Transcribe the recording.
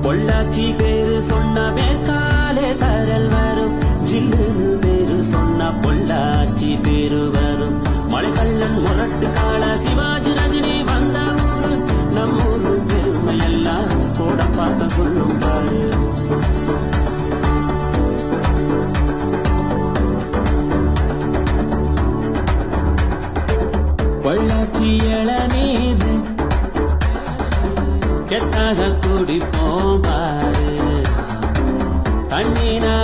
பொள்ளாச்சி பேரு சொன்னவே காலே சரல் வரும். ஜில்லுன்னு பேரு சொன்ன பொள்ளாச்சி பேரு வரும். மலைக்கல்லன் முரட்டு கால சிவாஜி ரஜினி வந்த ஊரு. நம்மூரு பெருமையெல்லாம் கூட பார்த்த சொல்லும் பாரு. பொள்ளாச்சி இளநீர் கெத்தாக குடிப்போம் பாரு. தண்ணீனா